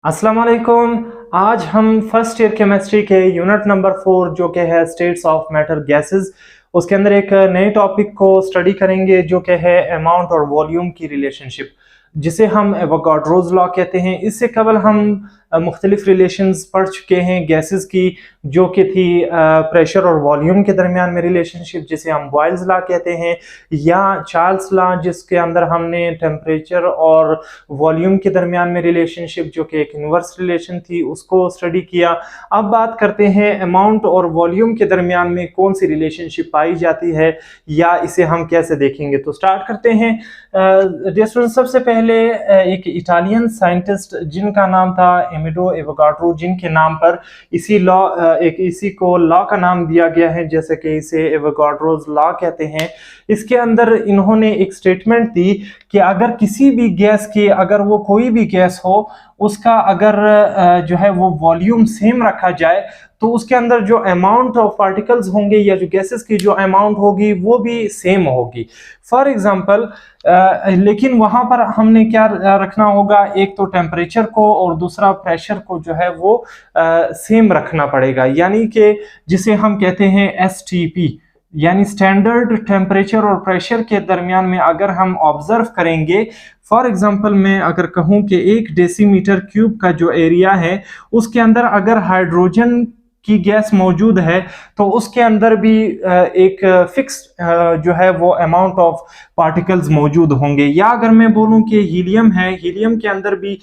अस्सलाम वालेकुम। आज हम फर्स्ट ईयर केमिस्ट्री के यूनिट नंबर 4 जो कि है स्टेट्स ऑफ मैटर गैसेस, उसके अंदर एक नए टॉपिक को स्टडी करेंगे जो कि है अमाउंट और वॉल्यूम की रिलेशनशिप, जिसे हम एवोगाड्रोज लॉ कहते हैं। इससे कबल हम मुख्तलिफ रिलेशंस पढ़ चुके हैं गैसेस की, जो कि थी प्रेशर और वॉल्यूम के दरमियान में रिलेशनशिप, जिसे हम बॉयल्स लॉ कहते हैं, या चार्ल्स लॉ जिसके अंदर हमने टेम्परेचर और वॉल्यूम के दरमियान में रिलेशनशिप जो कि एक इनवर्स रिलेशन थी उसको स्टडी किया। अब बात करते हैं अमाउंट और वॉल्यूम के दरमियान में कौन सी रिलेशनशिप पाई जाती है या इसे हम कैसे देखेंगे। तो स्टार्ट करते हैं। सबसे पहले एक इटालियन साइंटिस्ट जिनका नाम था एमिडो एवोगाड्रो, जिनके नाम पर इसी को लॉ का नाम दिया गया है, जैसे कि इसे एवोगाड्रोज लॉ कहते हैं। इसके अंदर इन्होंने एक स्टेटमेंट दी कि अगर किसी भी गैस की, अगर वो कोई भी गैस हो, उसका अगर जो है वो वॉल्यूम सेम रखा जाए तो उसके अंदर जो अमाउंट ऑफ पार्टिकल्स होंगे या जो गैसेस की जो अमाउंट होगी वो भी सेम होगी। फॉर एग्जांपल, लेकिन वहां पर हमने क्या रखना होगा, एक तो टेम्परेचर को और दूसरा प्रेशर को जो है वो सेम रखना पड़ेगा, यानी कि जिसे हम कहते हैं STP, यानी स्टैंडर्ड टेम्परेचर और प्रेशर के दरमियान में अगर हम ऑब्जर्व करेंगे। फॉर एग्जांपल मैं अगर कहूं कि 1 डेसीमीटर क्यूब का जो एरिया है उसके अंदर अगर हाइड्रोजन की गैस मौजूद है तो उसके अंदर भी एक फिक्स जो है वो अमाउंट ऑफ पार्टिकल्स मौजूद होंगे। या अगर मैं बोलूं कि हीलियम है, हीलियम के अंदर भी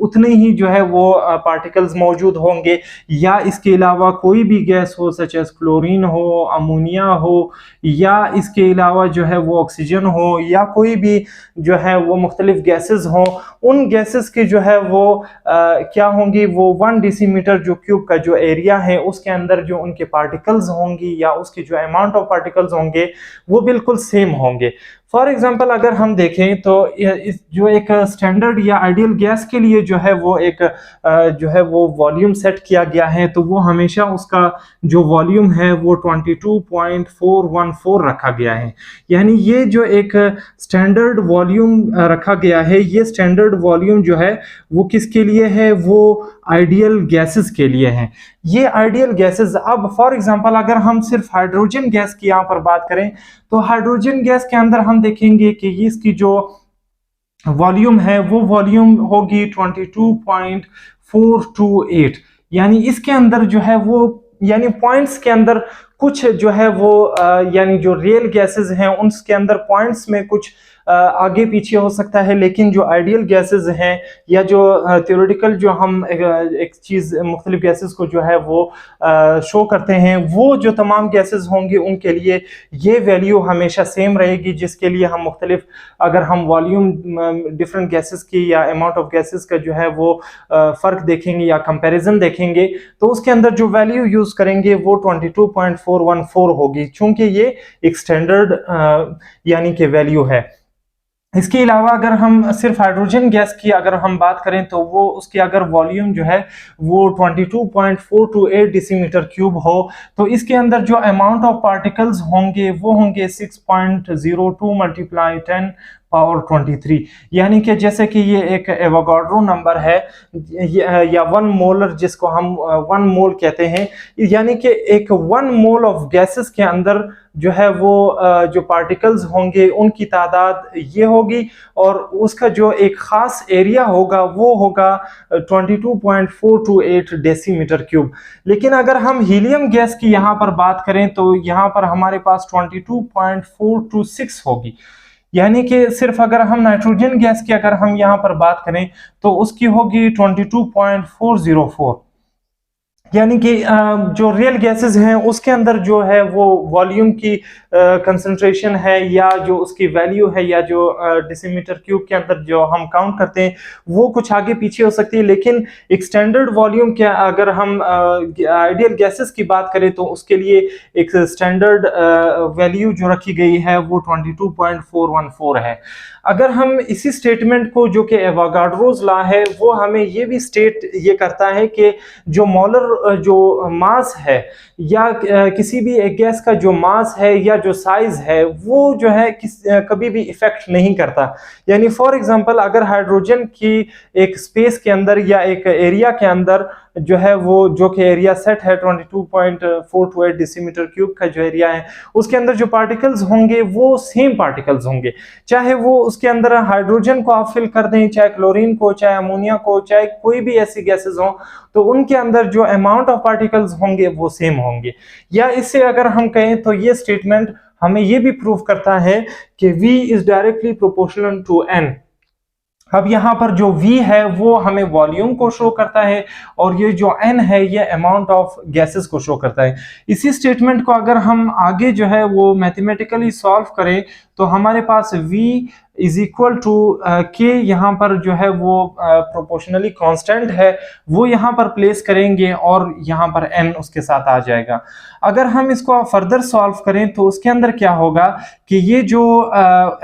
उतने ही जो है वो पार्टिकल्स मौजूद होंगे। या इसके अलावा कोई भी गैस हो, सच एज क्लोरीन हो, अमोनिया हो, या इसके अलावा जो है वो ऑक्सीजन हो, या कोई भी जो है वो मुख्तलिफ गैसेस हो, उन गैसेस की जो है वो क्या होंगी, वो 1 डेसीमीटर जो क्यूब का जो एरिया है उसके अंदर जो उनके पार्टिकल्स होंगी या उसके जो अमाउंट ऑफ पार्टिकल्स होंगे वो बिल्कुल सेम होंगे। फॉर एग्जांपल अगर हम देखें तो जो एक स्टैंडर्ड या आइडियल गैस के लिए जो है वो एक जो है वो वॉल्यूम सेट किया गया है, तो वो हमेशा उसका जो वॉल्यूम है वो 22.414 रखा गया है। यानी ये जो एक स्टैंडर्ड वॉल्यूम रखा गया है, ये स्टैंडर्ड वॉल्यूम जो है वो किसके लिए है, वो आइडियल गैसेस के लिए है। ये आइडियल गैसेस, अब फॉर एग्जांपल अगर हम सिर्फ हाइड्रोजन गैस की यहाँ पर बात करें तो हाइड्रोजन गैस के अंदर हम देखेंगे कि इसकी जो वॉल्यूम है वो वॉल्यूम होगी 22.428। यानी इसके अंदर जो है वो, यानी पॉइंट्स के अंदर कुछ जो है वो यानी जो रियल गैसेस हैं उनके अंदर पॉइंट्स में कुछ आगे पीछे हो सकता है, लेकिन जो आइडियल गैसेस हैं या जो थ्योरेटिकल जो हम एक चीज़ मुख्तलिफ गैसेस को जो है वो शो करते हैं, वो जो तमाम गैसेस होंगी उनके लिए ये वैल्यू हमेशा सेम रहेगी, जिसके लिए हम मुख्तलिफ अगर हम वॉल्यूम डिफरेंट गैसेस की या अमाउंट ऑफ गैसेस का जो है वो फ़र्क देखेंगे या कंपैरिजन देखेंगे तो उसके अंदर जो वैल्यू यूज़ करेंगे वो 22.414 होगी, चूँकि ये एक स्टैंडर्ड यानी कि वैल्यू है। इसके अलावा अगर हम सिर्फ हाइड्रोजन गैस की अगर हम बात करें तो वो उसकी अगर वॉल्यूम जो है वो 22.428 डेसीमीटर क्यूब हो, तो इसके अंदर जो अमाउंट ऑफ पार्टिकल्स होंगे वो होंगे 6.02 मल्टीप्लाई 10 पावर 23। यानी कि जैसे कि ये एक एवोगाड्रो नंबर है या 1 मोलर, जिसको हम 1 मोल कहते हैं, यानी कि एक 1 मोल ऑफ गैसेस के अंदर जो है वो जो पार्टिकल्स होंगे उनकी तादाद ये होगी और उसका जो एक खास एरिया होगा वो होगा 22.428 डेसीमीटर क्यूब। लेकिन अगर हम हीलियम गैस की यहाँ पर बात करें तो यहाँ पर हमारे पास 22.426 होगी। यानी कि सिर्फ अगर हम नाइट्रोजन गैस की अगर हम यहाँ पर बात करें तो उसकी होगी 22.404। यानी कि जो रियल गैसेस हैं उसके अंदर जो है वो वॉल्यूम की कंसंट्रेशन है या जो उसकी वैल्यू है या जो डेसीमीटर क्यूब के अंदर जो हम काउंट करते हैं वो कुछ आगे पीछे हो सकती है, लेकिन एक स्टैंडर्ड वॉल्यूम के अगर हम आइडियल गैसेस की बात करें तो उसके लिए एक स्टैंडर्ड वैल्यू जो रखी गई है वो 22.414 है। अगर हम इसी स्टेटमेंट को, जो कि एवोगाड्रोज लॉ है, वो हमें ये भी स्टेट ये करता है कि जो मोलर जो मास है या किसी भी एक गैस का जो मास है या जो साइज है वो जो है कभी भी इफेक्ट नहीं करता। यानी फॉर एग्जांपल अगर हाइड्रोजन की एक स्पेस के अंदर या एक एरिया के अंदर जो है वो जो कि एरिया सेट है 22.428 डेसीमीटर क्यूब का जो एरिया है, उसके अंदर जो पार्टिकल्स होंगे वो सेम पार्टिकल्स होंगे, चाहे वो उसके अंदर हाइड्रोजन को आप फिल कर दें, चाहे क्लोरीन को, चाहे अमोनिया को, चाहे कोई भी ऐसी गैसेस हो, तो उनके अंदर जो अमाउंट ऑफ पार्टिकल्स होंगे वो सेम होंगे। या इससे अगर हम कहें तो ये स्टेटमेंट हमें ये भी प्रूव करता है कि V is directly proportional to N। अब यहाँ पर जो V है वो हमें वॉल्यूम को शो करता है और ये जो N है ये अमाउंट ऑफ गैसेस को शो करता है। इसी स्टेटमेंट को अगर हम आगे जो है वो मैथमेटिकली सॉल्व करें तो हमारे पास V is equal to K, यहाँ पर जो है वो प्रोपोर्शनली कांस्टेंट है, वो यहाँ पर प्लेस करेंगे और यहाँ पर N उसके साथ आ जाएगा। अगर हम इसको फर्दर सॉल्व करें तो उसके अंदर क्या होगा कि ये जो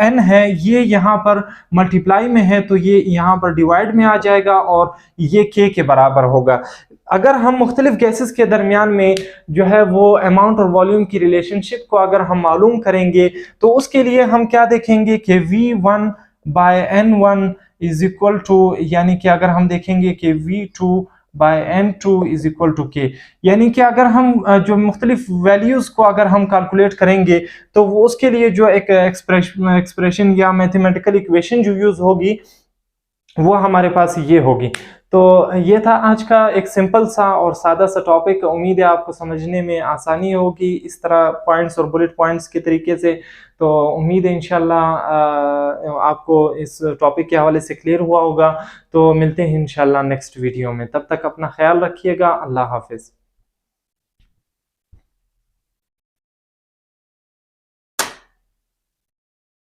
N है ये यहाँ पर मल्टीप्लाई में है तो ये यहाँ पर डिवाइड में आ जाएगा और ये K के बराबर होगा। अगर हम मुख्तलिफ गैसेस के दरमियान में जो है वो अमाउंट और वॉल्यूम की रिलेशनशिप को अगर हम मालूम करेंगे तो उसके लिए हम क्या देखेंगे कि V1 bye N1 is equal to, यानी कि अगर हम देखेंगे कि V2 by N2 is equal to K, यानी कि अगर हम जो मुख्तलिफ वैल्यूज को अगर हम कैलकुलेट करेंगे तो वो उसके लिए जो एक एक्सप्रेशन या मैथमेटिकल इक्वेशन जो यूज होगी वो हमारे पास ये होगी। तो ये था आज का एक सिंपल सा और सादा सा टॉपिक। उम्मीद है आपको समझने में आसानी होगी इस तरह पॉइंट्स और बुलेट पॉइंट्स के तरीके से। तो उम्मीद है इंशाल्लाह आपको इस टॉपिक के हवाले से क्लियर हुआ होगा। तो मिलते हैं इंशाल्लाह नेक्स्ट वीडियो में, तब तक अपना ख्याल रखिएगा। अल्लाह हाफिज़।